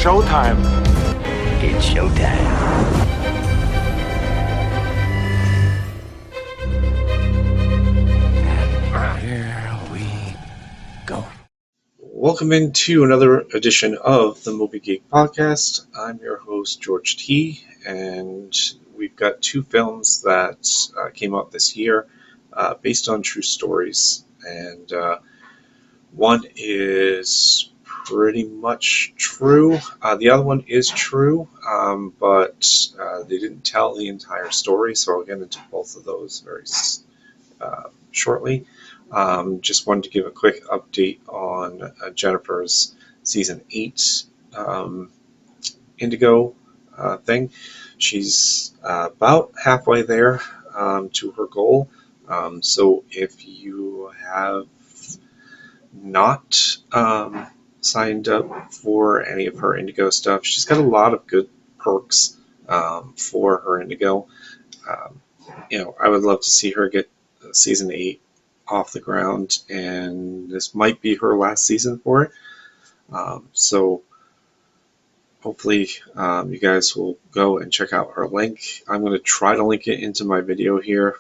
showtime. It's showtime. And here we go. Welcome into another edition of the Movie Geek Podcast. I'm your host, George T., and we've got two films that came out this year based on true stories. And one is pretty much true. The other one is true, but they didn't tell the entire story, so I'll get into both of those very shortly. Just wanted to give a quick update on Jennifer's season 8 Indigo thing. She's about halfway there to her goal. So if you have not signed up for any of her Indigo stuff, she's got a lot of good perks for her Indigo. I would love to see her get season 8 off the ground, and this might be her last season for it. So hopefully you guys will go and check out her link. I'm going to try to link it into my video here.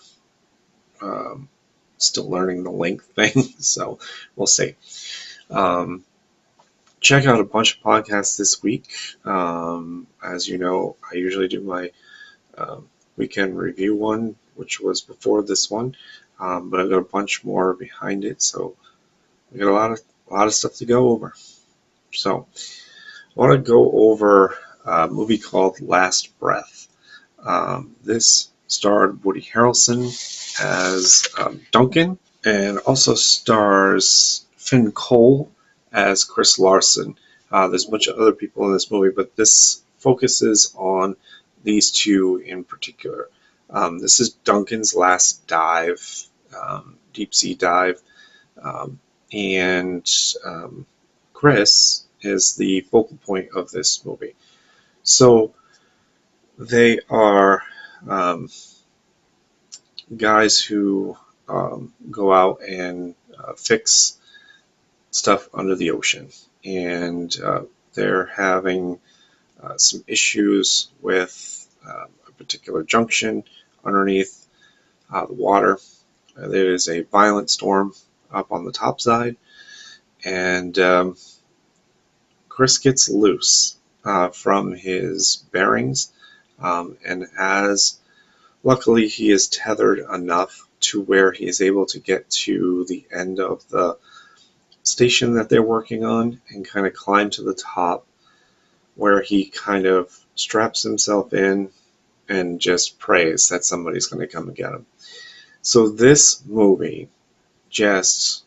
Still learning the link thing, so we'll see. Check out a bunch of podcasts this week. As you know, I usually do my weekend review one, which was before this one, but I've got a bunch more behind it, so we got a lot of stuff to go over. So I want to go over a movie called Last Breath. This starred Woody Harrelson as Duncan, and also stars Finn Cole as Chris Larson. There's a bunch of other people in this movie, but this focuses on these two in particular. This is Duncan's last dive, deep sea dive, and Chris is the focal point of this movie. So they are guys who go out and fix stuff under the ocean, and they're having some issues with a particular junction underneath the water. There is a violent storm up on the top side, and Chris gets loose from his bearings, and as luckily he is tethered enough to where he is able to get to the end of the station that they're working on and kind of climb to the top, where he kind of straps himself in and just prays that somebody's going to come and get him. So this movie just,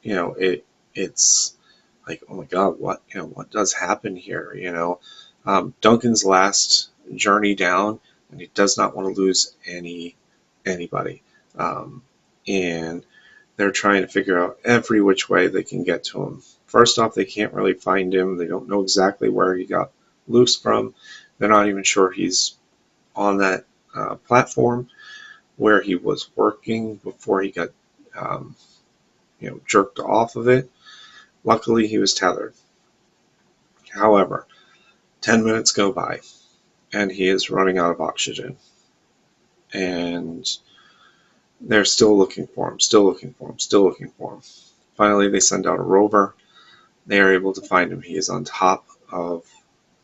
it's like, oh my God, what does happen here? Duncan's last journey down, and he does not want to lose anybody. And they're trying to figure out every which way they can get to him. First off, they can't really find him. They don't know exactly where he got loose from. They're not even sure he's on that platform where he was working before he got jerked off of it. Luckily, he was tethered. However, 10 minutes go by, and he is running out of oxygen. And they're still looking for him. Finally, they send out a rover. They are able to find him. He is on top of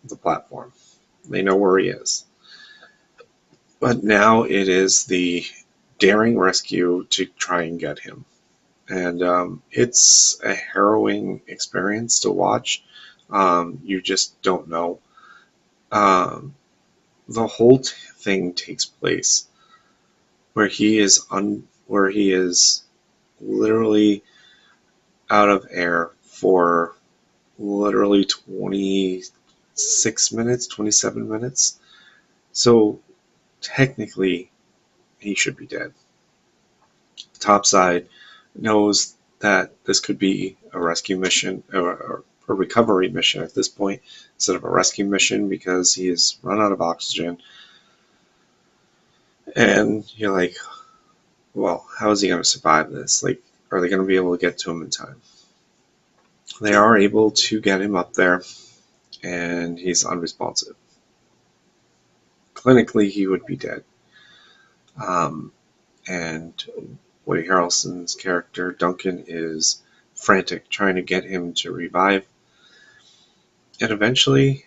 the platform. They know where he is. But now it is the daring rescue to try and get him. And it's a harrowing experience to watch. You just don't know. The whole thing takes place where he is literally out of air for literally 26 minutes, 27 minutes. So technically, he should be dead. Topside knows that this could be a rescue mission or a recovery mission at this point instead of a rescue mission, because he has run out of oxygen. And you're like, well, how is he going to survive this? Like, are they going to be able to get to him in time? They are able to get him up there, and he's unresponsive. Clinically, he would be dead. Um, and Woody Harrelson's character, Duncan, is frantic, trying to get him to revive. And eventually,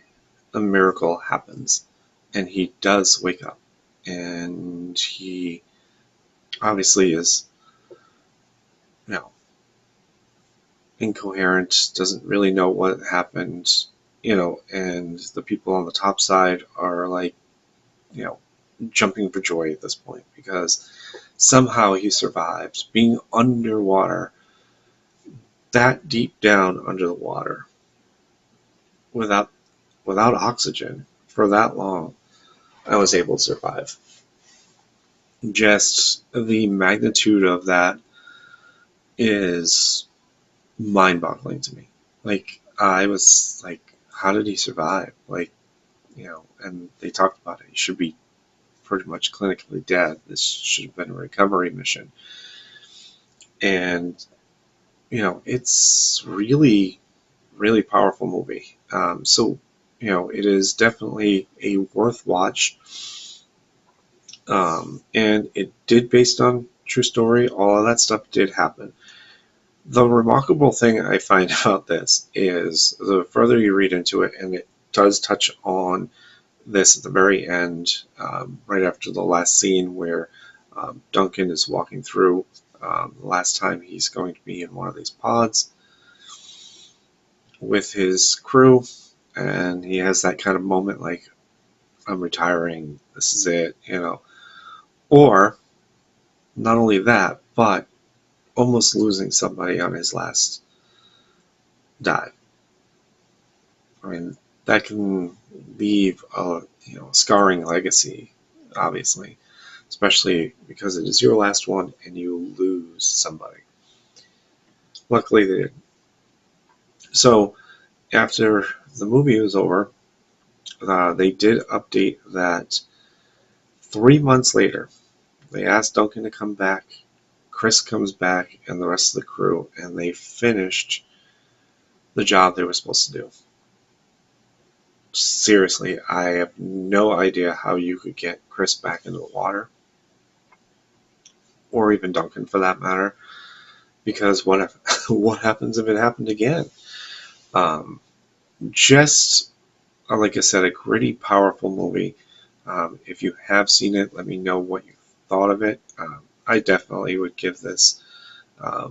a miracle happens, and he does wake up. And he obviously is, you know, incoherent, doesn't really know what happened, and the people on the top side are like, you know, jumping for joy at this point because somehow he survived being underwater, that deep down under the water, without oxygen for that long. I was able to survive. Just the magnitude of that is mind-boggling to me. Like, I was like, how did he survive? Like, and they talked about it. He should be pretty much clinically dead. This should have been a recovery mission. And, it's really, really powerful movie. So, it is definitely a worth watch. And it did based on true story. All of that stuff did happen. The remarkable thing I find about this is the further you read into it, and it does touch on this at the very end, right after the last scene where Duncan is walking through the last time he's going to be in one of these pods with his crew, and he has that kind of moment like, I'm retiring, this is it, Or, not only that, but almost losing somebody on his last dive. I mean, that can leave a scarring legacy, obviously, especially because it is your last one and you lose somebody. Luckily, they didn't. So, after the movie was over, they did update that 3 months later, they asked Duncan to come back. Chris comes back and the rest of the crew, and they finished the job they were supposed to do. Seriously, I have no idea how you could get Chris back into the water, or even Duncan for that matter, because what happens if it happened again? Um, just like I said, a gritty, powerful movie. If you have seen it, let me know what you thought of it. I definitely would give this, a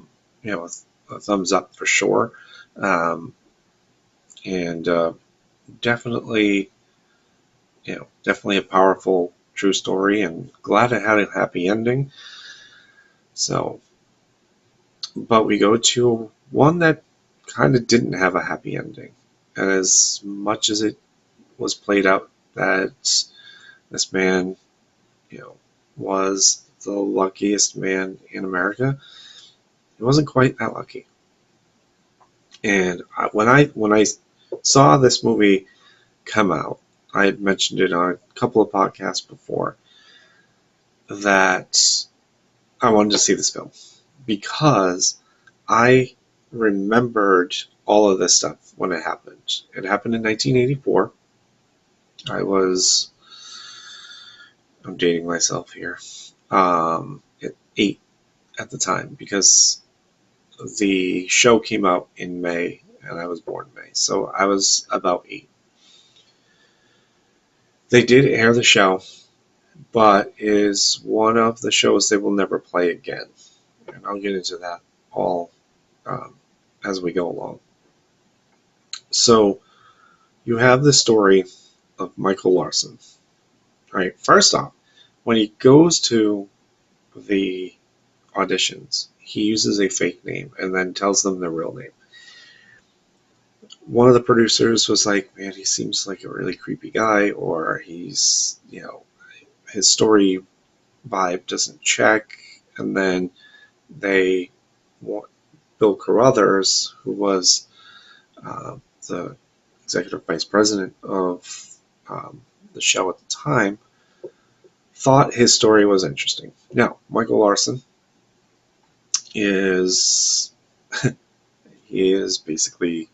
thumbs up for sure, and definitely, definitely a powerful, true story, and glad it had a happy ending. So, but we go to one that kind of didn't have a happy ending, and as much as it was played out that this man, was the luckiest man in America, he wasn't quite that lucky. And when I saw this movie come out, I had mentioned it on a couple of podcasts before that I wanted to see this film because I remembered all of this stuff when it happened. It happened in 1984. I'm dating myself here, at 8 at the time because the show came out in May and I was born in May. So I was about 8. They did air the show, but is one of the shows they will never play again. And I'll get into that all as we go along. So you have the story of Michael Larson. All right, first off, when he goes to the auditions, he uses a fake name and then tells them their real name. One of the producers was like, man, he seems like a really creepy guy, or he's, his story vibe doesn't check. And then Bill Carruthers, who was the executive vice president of the show at the time, thought his story was interesting. Now, Michael Larson is he is basically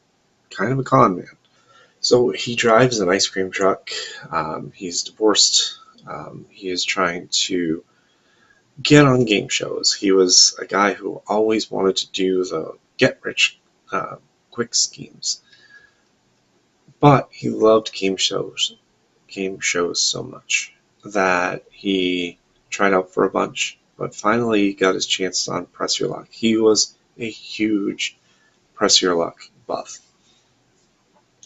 kind of a con man. So he drives an ice cream truck. He's divorced. He is trying to get on game shows. He was a guy who always wanted to do the get rich quick schemes, but he loved game shows so much that he tried out for a bunch, but finally got his chance on Press Your Luck. He was a huge Press Your Luck buff.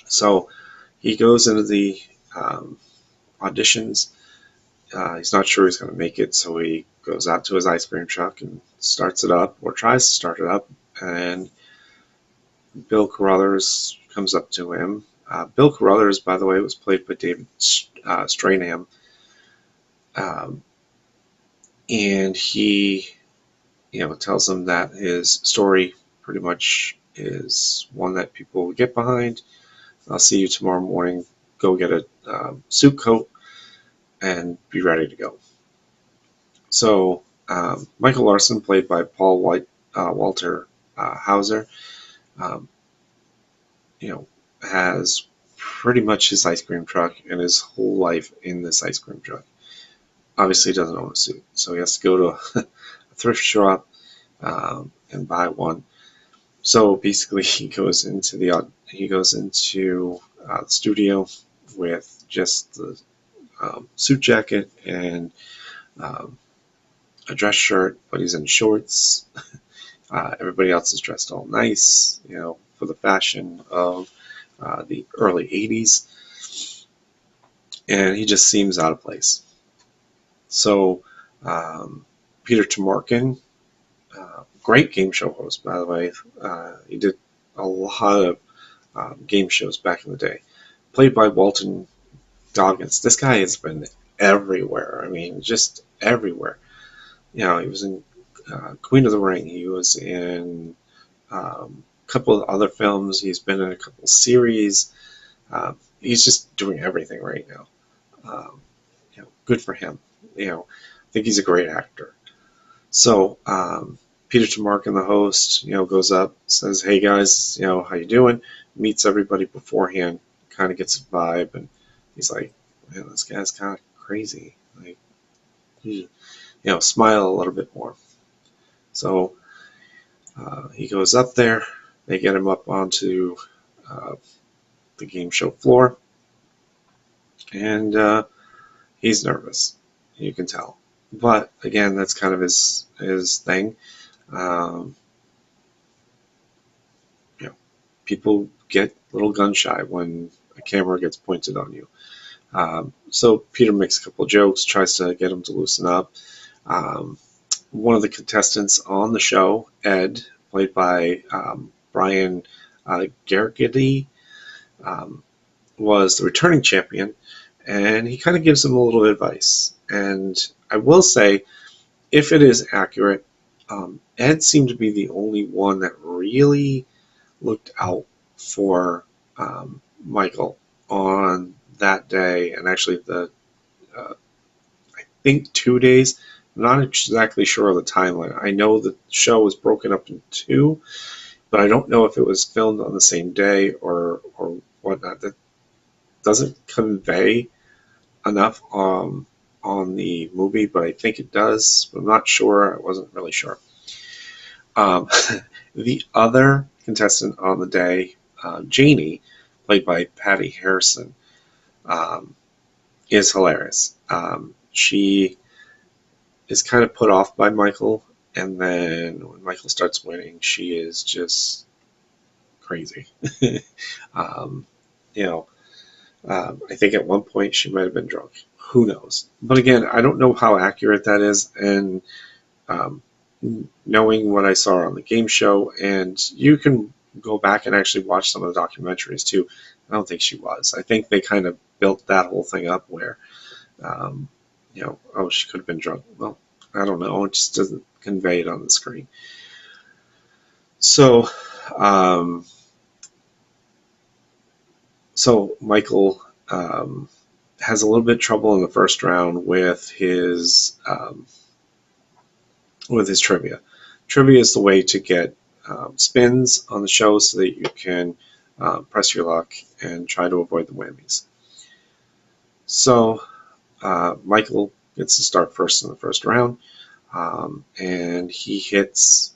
So he goes into the um, auditions. He's not sure he's going to make it, so he goes out to his ice cream truck and starts it up, or tries to start it up, and Bill Carruthers comes up to him. Bill Carruthers, by the way, was played by David Stranham, um, and he, tells him that his story pretty much is one that people will get behind. I'll see you tomorrow morning. Go get a suit coat and be ready to go. So Michael Larson, played by Walter Hauser, um, has pretty much his ice cream truck and his whole life in this ice cream truck. Obviously, he doesn't own a suit, so he has to go to a thrift shop and buy one. So basically, he goes into the studio with just the suit jacket and um, a dress shirt, but he's in shorts. Everybody else is dressed all nice, for the fashion of the early 80s, and he just seems out of place. So, Peter Tomarken, great game show host, by the way. He did a lot of game shows back in the day. Played by Walton Goggins. This guy has been everywhere. I mean, just everywhere. He was in Queen of the Ring. He was in a couple of other films. He's been in a couple of series. He's just doing everything right now. Good for him. I think he's a great actor. So Peter Tomarken, the host, goes up, says, "Hey guys, how you doing?" Meets everybody beforehand, kind of gets a vibe, and he's like, "Man, this guy's kind of crazy. Like, smile a little bit more." So he goes up there. They get him up onto the game show floor, and he's nervous. You can tell. But again, that's kind of his thing. Um, People get a little gun shy when a camera gets pointed on you. So Peter makes a couple of jokes, tries to get him to loosen up. One of the contestants on the show, Ed, played by Brian Garrigy, was the returning champion, and he kind of gives him a little advice. And I will say, if it is accurate, Ed seemed to be the only one that really looked out for Michael on that day, and actually I think 2 days. I'm not exactly sure of the timeline. I know the show was broken up in two, but I don't know if it was filmed on the same day or whatnot. That doesn't convey enough on the movie, but I think it does. I'm not sure. I wasn't really sure. The other contestant on the day, Janie, played by Patty Harrison, is hilarious. She is kind of put off by Michael, and then when Michael starts winning, she is just crazy. um, I think at one point she might have been drunk. Who knows? But again, I don't know how accurate that is, and um, knowing what I saw on the game show, and you can go back and actually watch some of the documentaries too. I don't think she was. I think they kind of built that whole thing up where, oh, she could have been drunk. Well, I don't know. It just doesn't convey it on the screen. So, Michael has a little bit of trouble in the first round with his trivia. Trivia is the way to get spins on the show so that you can press your luck and try to avoid the whammies. So Michael gets to start first in the first round, and he hits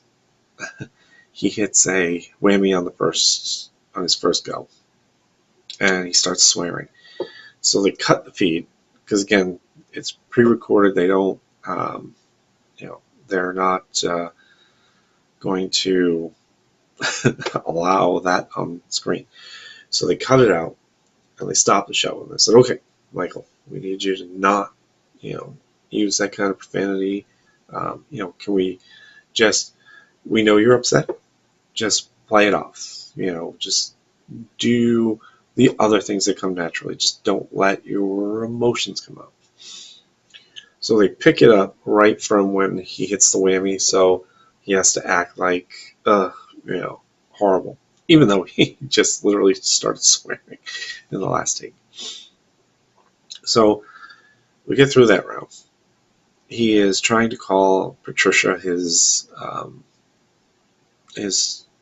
a whammy on his first go, and he starts swearing. So they cut the feed because again, it's pre-recorded. They don't, they're not going to allow that on screen. So they cut it out and they stopped the show and they said, "Okay, Michael, we need you to not, use that kind of profanity. Can we just? We know you're upset. Just play it off. Just do the other things that come naturally. Just don't let your emotions come out." So they pick it up right from when he hits the whammy, so he has to act like, horrible, even though he just literally started swearing in the last take. So we get through that round. He is trying to call Patricia, his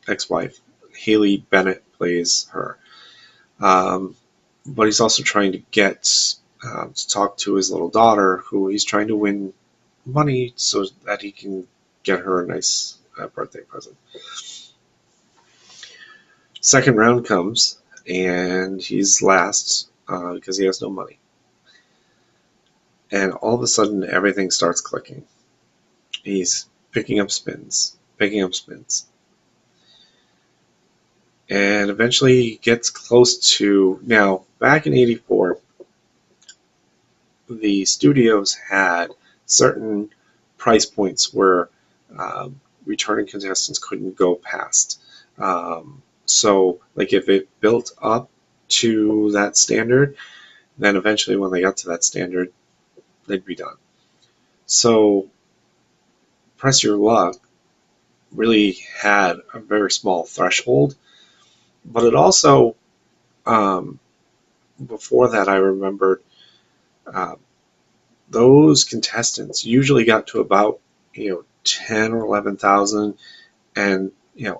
ex-wife. Haley Bennett plays her. But he's also trying to get to talk to his little daughter, who he's trying to win money so that he can get her a nice birthday present. Second round comes, and he's last because he has no money. And all of a sudden, everything starts clicking. He's picking up spins. And eventually he gets close to... Now, back in '84, the studios had certain price points where returning contestants couldn't go past. So, like, if it built up to that standard, then eventually when they got to that standard, they'd be done. So, Press Your Luck really had a very small threshold, but it also, before that, I remembered those contestants usually got to about 10 or 11,000 and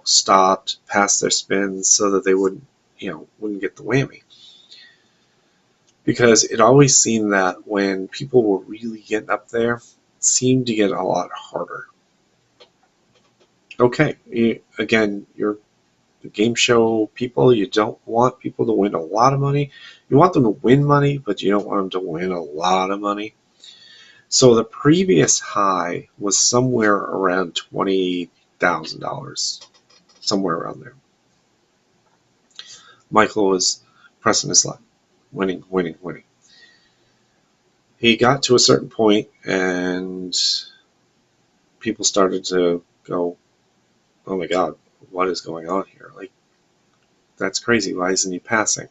stopped past their spins so that they wouldn't get the whammy, because it always seemed that when people were really getting up there, it seemed to get a lot harder. Okay, again, you're the game show people. You don't want people to win a lot of money. You want them to win money, but you don't want them to win a lot of money. So the previous high was somewhere around $20,000, somewhere around there. Michael was pressing his luck, winning. He got to a certain point, and people started to go, "Oh my God, what is going on here? Like, that's crazy. Why isn't he passing?"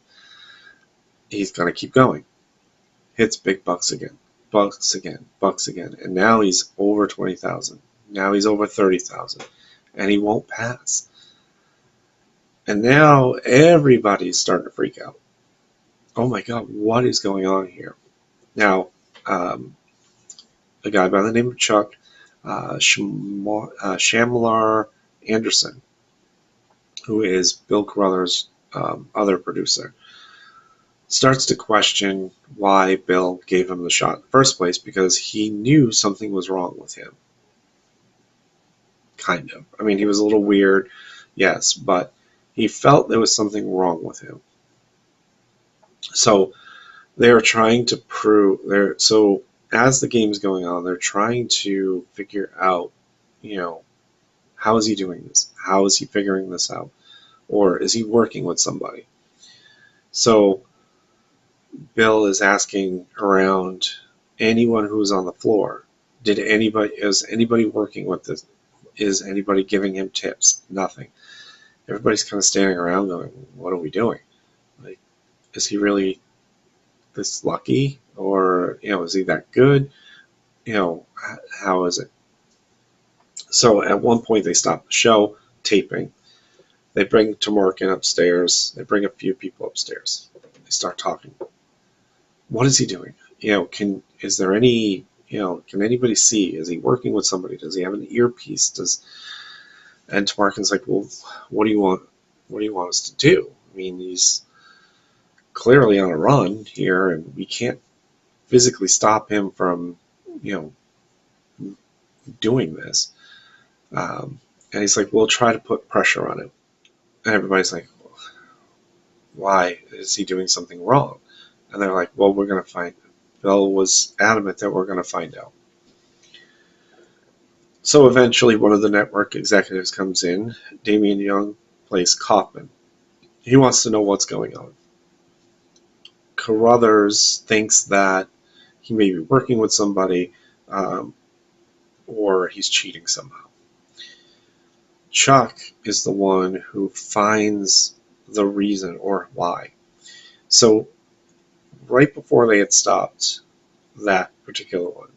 He's going to keep going. Hits big bucks again. And now he's over 20,000. Now he's over 30,000, and he won't pass. And now everybody's starting to freak out. Oh my God, what is going on here? Now, a guy by the name of Chuck Shamlar Anderson, who is Bill Carruthers' other producer, starts to question why Bill gave him the shot in the first place, because he knew something was wrong with him. Kind of. I mean, he was a little weird, yes, but he felt there was something wrong with him. So they're trying to prove... So as the game's going on, they're trying to figure out, how is he doing this? How is he figuring this out? Or is he working with somebody? So Bill is asking around anyone who's on the floor, is anybody working with this? Is anybody giving him tips? Nothing. Everybody's kind of standing around going, what are we doing? Like, is he really this lucky? Or, is he that good? How is it? So at one point they stop the show, taping. They bring Tamarkin upstairs. They bring a few people upstairs. They start talking. What is he doing? Is there any, can anybody see? Is he working with somebody? Does he have an earpiece? And Tamarkin's like, well, what do you want us to do? I mean, he's clearly on a run here, and we can't physically stop him from, doing this. And he's like, we'll try to put pressure on him. And everybody's like, why? Is he doing something wrong? And they're like, well, we're going to find out. Bill was adamant that we're going to find out. So eventually one of the network executives comes in. Damian Young plays Kaufman. He wants to know what's going on. Carruthers thinks that he may be working with somebody, or he's cheating somehow. Chuck is the one who finds the reason or why. So right before they had stopped that particular one,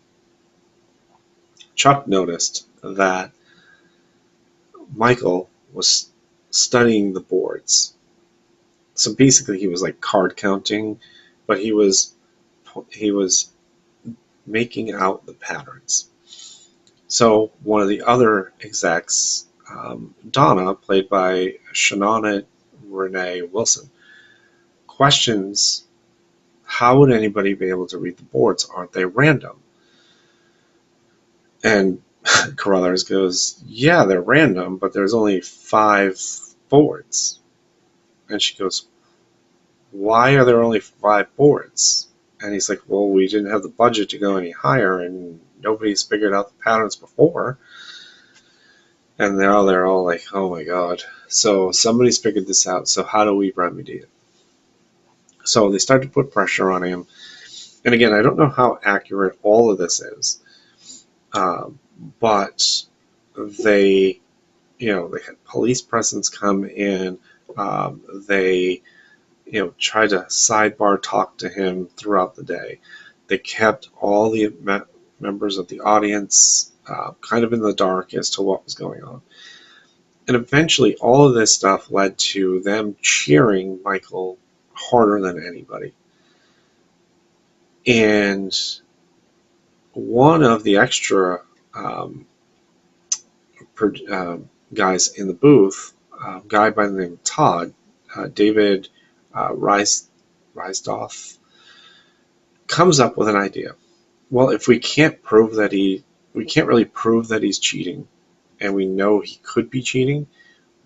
Chuck noticed that Michael was studying the boards. So basically he was like card counting, but he was making out the patterns. So one of the other execs, Donna, played by Shannon Renee Wilson, questions, how would anybody be able to read the boards? Aren't they random? And Carruthers goes, yeah, they're random, but there's only 5 boards. And she goes, why are there only 5 boards? And he's like, well, we didn't have the budget to go any higher, and nobody's figured out the patterns before. And they're all like, oh my god. So somebody's figured this out, so how do we remedy it? So they start to put pressure on him. And again, I don't know how accurate all of this is, but they had police presence come in. They tried to sidebar talk to him throughout the day. They kept all the members of the audience kind of in the dark as to what was going on. And eventually all of this stuff led to them cheering Michael harder than anybody. And one of the extra guys in the booth, a guy by the name of Todd, David Riesdoff, comes up with an idea. Well, if we can't really prove that he's cheating, and we know he could be cheating,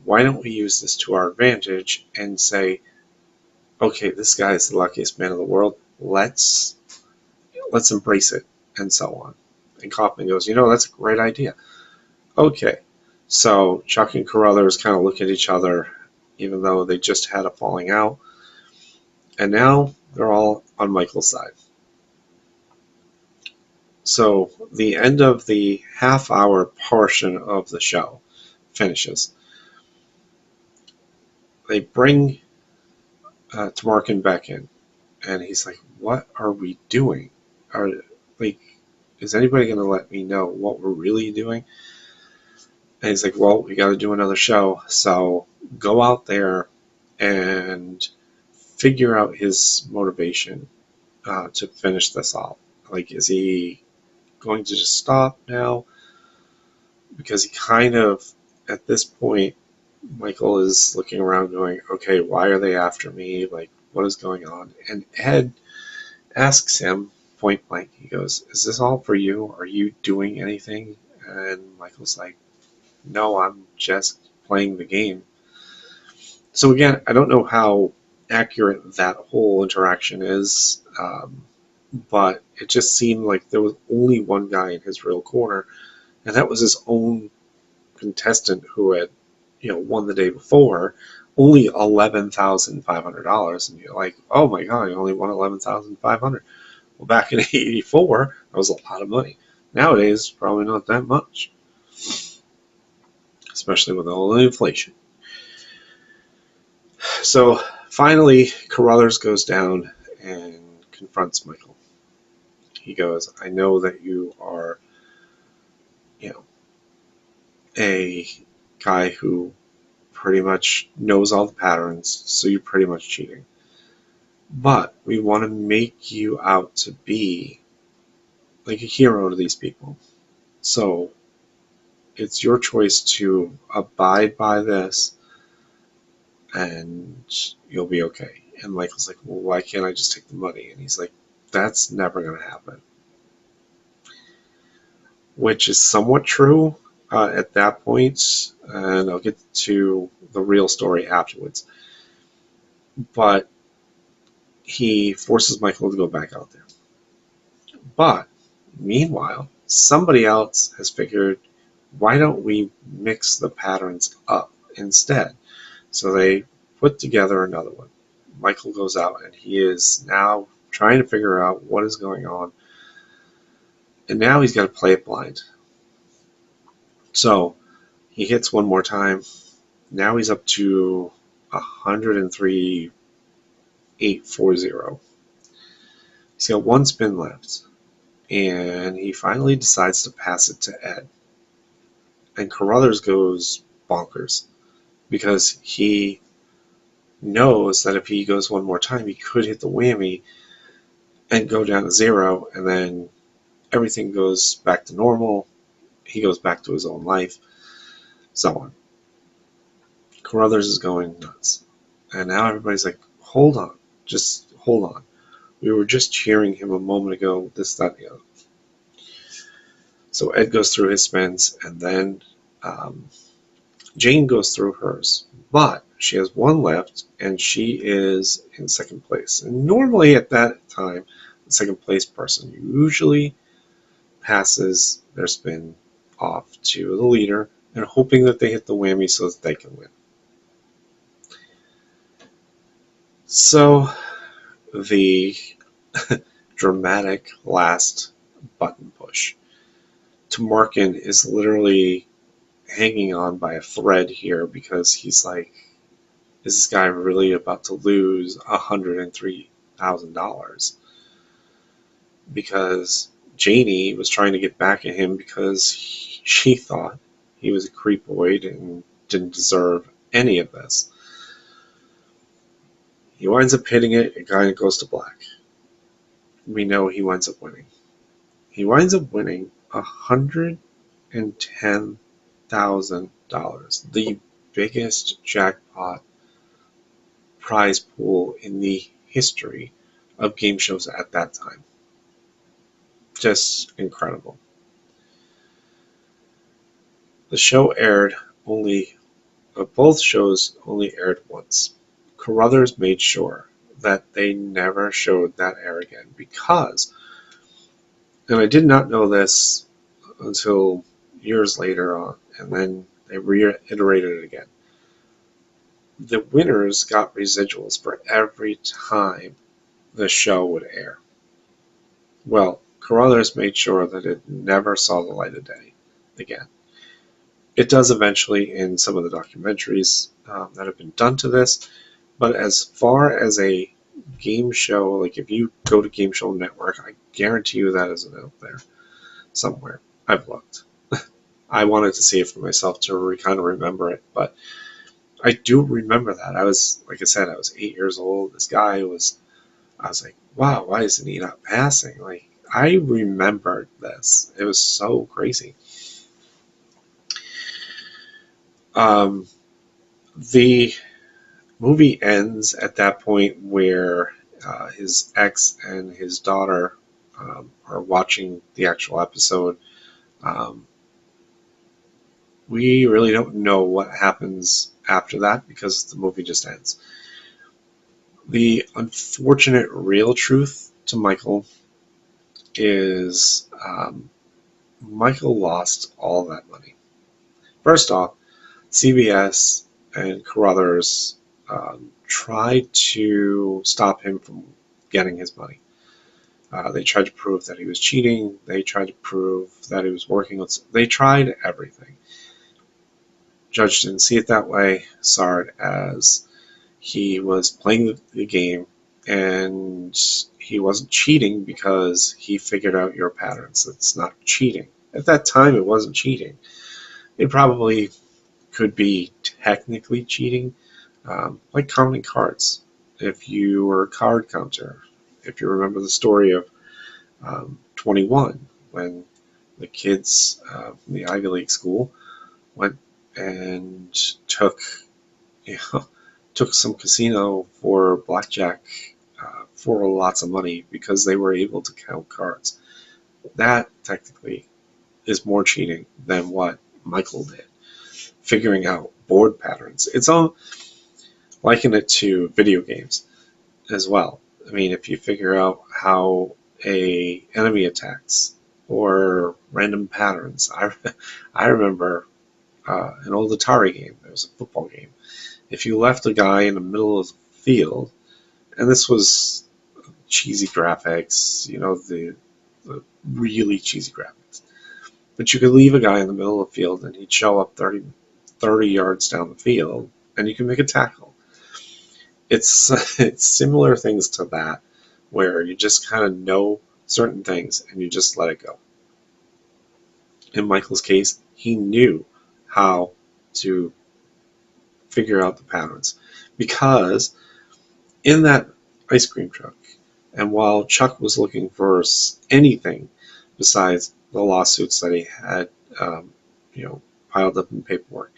why don't we use this to our advantage and say, okay, this guy is the luckiest man in the world. Let's embrace it, and so on. And Kaufman goes, that's a great idea. Okay, so Chuck and Carruthers kind of look at each other, even though they just had a falling out, and now they're all on Michael's side. So the end of the half-hour portion of the show finishes. They bring Tamarkin back in, and he's like, what are we doing? Is anybody going to let me know what we're really doing? And he's like, well, we got to do another show, so go out there and figure out his motivation to finish this off. Is he going to just stop now? Because he kind of, at this point, Michael is looking around going, okay, why are they after me? What is going on? And Ed asks him point blank, he goes, is this all for you? Are you doing anything? And Michael's like, no, I'm just playing the game. So again, I don't know how accurate that whole interaction is, but it just seemed like there was only one guy in his real corner, and that was his own contestant who had won the day before, only $11,500. And you're like, oh my god, he only won $11,500. Well, back in '84, that was a lot of money. Nowadays, probably not that much, especially with all the inflation. So finally, Carruthers goes down and confronts Michael. He goes, I know that you are, a guy who pretty much knows all the patterns, so you're pretty much cheating. But we want to make you out to be like a hero to these people. So it's your choice to abide by this and you'll be okay. And Michael's like, well, why can't I just take the money? And he's like, that's never going to happen. Which is somewhat true at that point, and I'll get to the real story afterwards. But he forces Michael to go back out there. But meanwhile, somebody else has figured, why don't we mix the patterns up instead? So they put together another one. Michael goes out and he is now trying to figure out what is going on. And now he's got to play it blind. So he hits one more time. Now he's up to 103,840. He's got one spin left. And he finally decides to pass it to Ed. And Carruthers goes bonkers because he knows that if he goes one more time, he could hit the whammy and go down to zero, and then everything goes back to normal. He goes back to his own life, so on. Carruthers is going nuts. And now everybody's like, hold on, just hold on. We were just cheering him a moment ago, this, that, the other. So Ed goes through his spins, and then Jane goes through hers. But she has one left, and she is in second place. And normally at that time, the second place person usually passes their spin off to the leader and hoping that they hit the whammy so that they can win. So the dramatic last button push. Tamarkin is literally hanging on by a thread here because he's like, is this guy really about to lose $103,000? Because Janie was trying to get back at him because she thought he was a creepoid and didn't deserve any of this. He winds up hitting it, it kind of goes to black. We know he winds up winning. He winds up winning $110,000, the biggest jackpot prize pool in the history of game shows at that time. Just incredible. The show aired both shows only aired once. Carruthers made sure that they never showed that air again because, and I did not know this until years later on, and then they reiterated it again. The winners got residuals for every time the show would air. Well, Carruthers made sure that it never saw the light of day again. It does eventually in some of the documentaries that have been done to this, but as far as a game show, like if you go to Game Show Network, I guarantee you that isn't out there somewhere. I've looked. I wanted to see it for myself to kind of remember it, but I do remember that. I was, like I said, I was 8 years old. This guy was, I was like, wow, why isn't he not passing? Like, I remembered this. It was so crazy. The movie ends at that point where his ex and his daughter are watching the actual episode. We really don't know what happens after that because the movie just ends. The unfortunate real truth to Michael is Michael lost all that money. First off, CBS and Carruthers tried to stop him from getting his money. They tried to prove that he was cheating. They tried to prove that he was working with. They tried everything. Judge didn't see it that way. Saw it as he was playing the game and he wasn't cheating because he figured out your patterns. It's not cheating. At that time, it wasn't cheating. It probably could be technically cheating, like counting cards. If you were a card counter, if you remember the story of 21, when the kids from the Ivy League school went and took took some casino for blackjack for lots of money because they were able to count cards. That technically is more cheating than what Michael did, figuring out board patterns. It's all liken it to video games as well. I mean, if you figure out how a enemy attacks or random patterns, I remember an old Atari game. There was a football game. If you left a guy in the middle of the field, and this was cheesy graphics, the really cheesy graphics, but you could leave a guy in the middle of the field and he'd show up 30 yards down the field and you can make a tackle. It's similar things to that, where you just kind of know certain things and you just let it go. In Michael's case, he knew how to figure out the patterns because in that ice cream truck, and while Chuck was looking for anything besides the lawsuits that he had, you know, piled up in paperwork,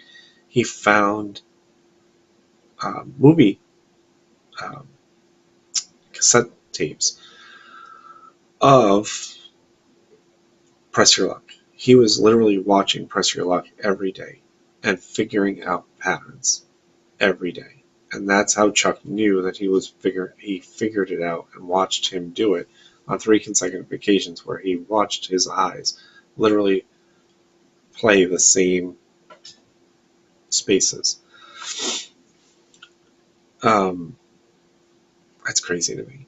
he found movie um, cassette tapes of Press Your Luck. He was literally watching Press Your Luck every day and figuring out patterns every day. And that's how Chuck knew that he figured it out and watched him do it on 3 consecutive occasions where he watched his eyes literally play the same spaces. That's crazy to me.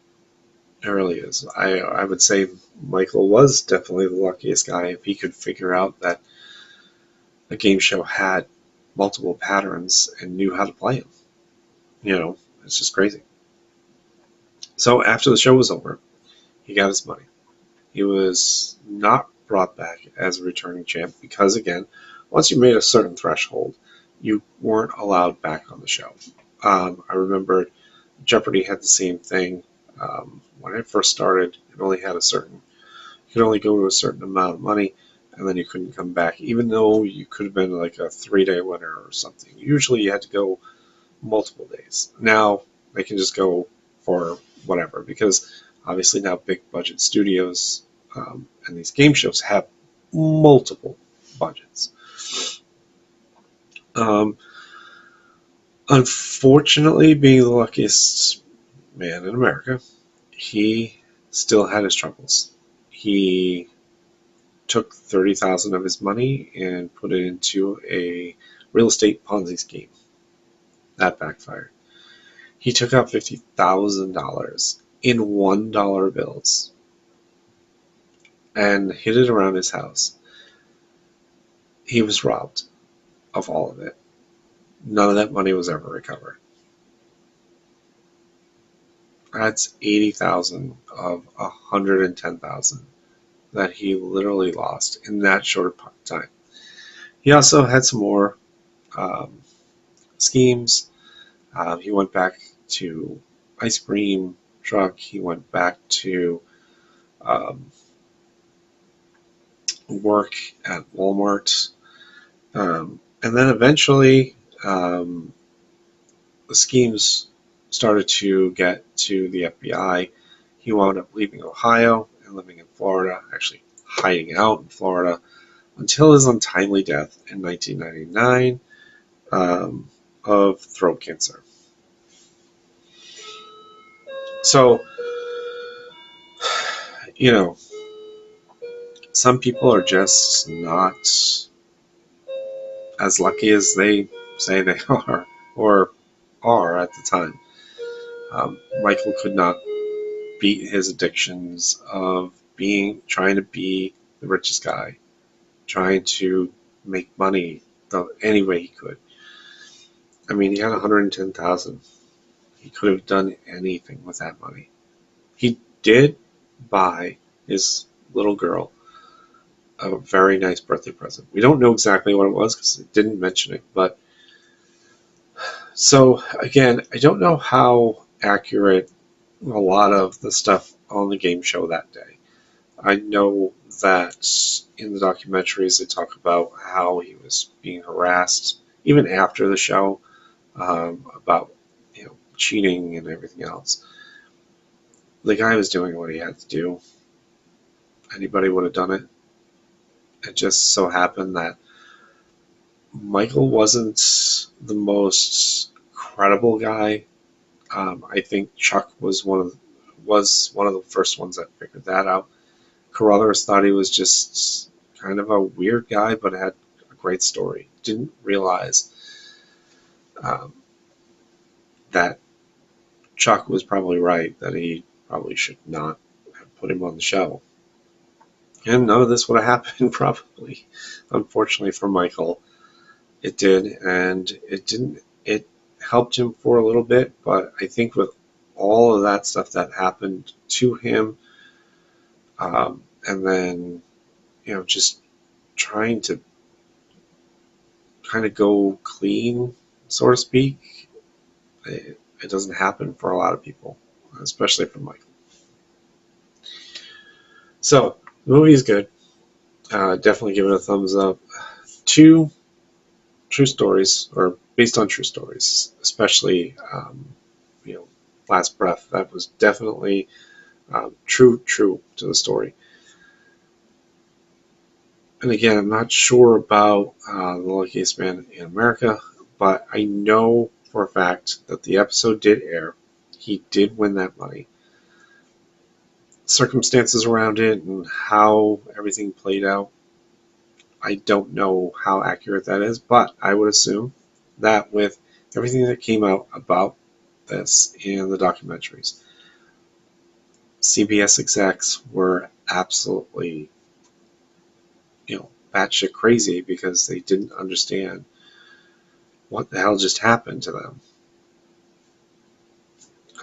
It really is. I would say Michael was definitely the luckiest guy if he could figure out that a game show had multiple patterns and knew how to play them. It's just crazy. So after the show was over, he got his money. He was not brought back as a returning champ because, again, once you made a certain threshold, you weren't allowed back on the show. I remember Jeopardy had the same thing. When I first started, you could only go to a certain amount of money, and then you couldn't come back, even though you could have been like a 3-day winner or something. Usually you had to go multiple days. Now they can just go for whatever, because obviously now big budget studios and these game shows have multiple budgets. Unfortunately, being the luckiest man in America, he still had his troubles. He took $30,000 of his money and put it into a real estate Ponzi scheme. That backfired. He took out $50,000 in $1 bills and hid it around his house. He was robbed of all of it. None of that money was ever recovered. That's $80,000 of $110,000 that he literally lost in that short time. He also had some more schemes. He went back to ice cream truck. He went back to work at Walmart. And then eventually the schemes started to get to the FBI. He wound up leaving Ohio and living in Florida, actually hiding out in Florida, until his untimely death in 1999 of throat cancer. So, some people are just not as lucky as they say they are, or are at the time. Michael could not beat his addictions of trying to be the richest guy, trying to make money any way he could. I mean, he had $110,000. He could have done anything with that money. He did buy his little girl a very nice birthday present. We don't know exactly what it was because it didn't mention it. But so again, I don't know how accurate a lot of the stuff on the game show that day. I know that in the documentaries they talk about how he was being harassed even after the show, about cheating and everything else. The guy was doing what he had to do. Anybody would have done it. It just so happened that Michael wasn't the most credible guy. I think Chuck was one of the first ones that figured that out. Carruthers thought he was just kind of a weird guy, but had a great story. Didn't realize that Chuck was probably right, that he probably should not have put him on the show. And none of this would have happened, probably. Unfortunately for Michael, it did, and it didn't. It helped him for a little bit, but I think with all of that stuff that happened to him, and then, just trying to kind of go clean, so to speak, it doesn't happen for a lot of people, especially for Michael. So, the movie is good. Definitely give it a thumbs up. 2 true stories, or based on true stories, especially, Last Breath. That was definitely true to the story. And again, I'm not sure about The Luckiest Man in America, but I know for a fact that the episode did air. He did win that money. Circumstances around it and how everything played out, I don't know how accurate that is, but I would assume that with everything that came out about this in the documentaries, CBS execs were absolutely, batshit crazy because they didn't understand what the hell just happened to them.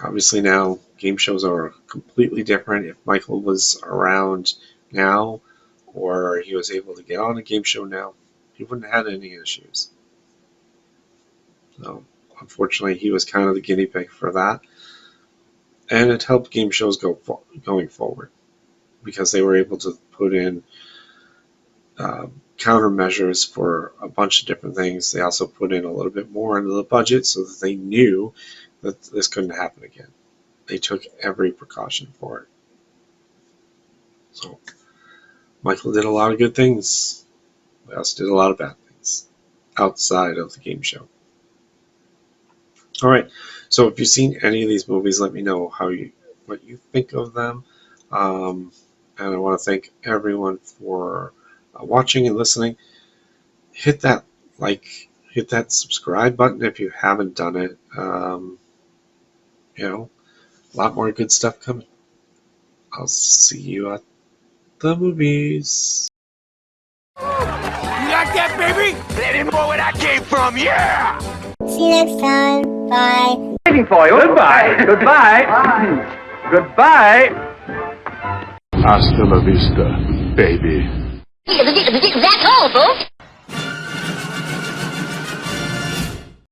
Obviously now game shows are completely different. If Michael was around now, or he was able to get on a game show now, he wouldn't have had any issues. So unfortunately, he was kind of the guinea pig for that, and it helped game shows going forward because they were able to put in countermeasures for a bunch of different things. They also put in a little bit more into the budget so that they knew that this couldn't happen again. They took every precaution for it. So Michael did a lot of good things. We also did a lot of bad things outside of the game show. All right. So if you've seen any of these movies, let me know what you think of them. And I want to thank everyone for watching and listening. Hit that like, hit that subscribe button if you haven't done it. A lot more good stuff coming. I'll see you at the movies. You like that, baby? Let him know where I came from, yeah! See you next time. Bye. Waiting for you. Goodbye. Goodbye. Goodbye. Hasta la vista, baby. That's all, folks.